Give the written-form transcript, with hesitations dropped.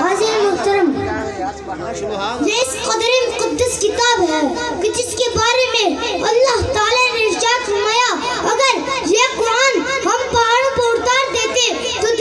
حاضر محترم، یہ اس قدر مقدس کتاب ہے کہ جس کے بارے میں اللہ تعالیٰ نے ارشاد فرمایا اگر یہ قرآن ہم پہاڑوں پر اتار دیتے تو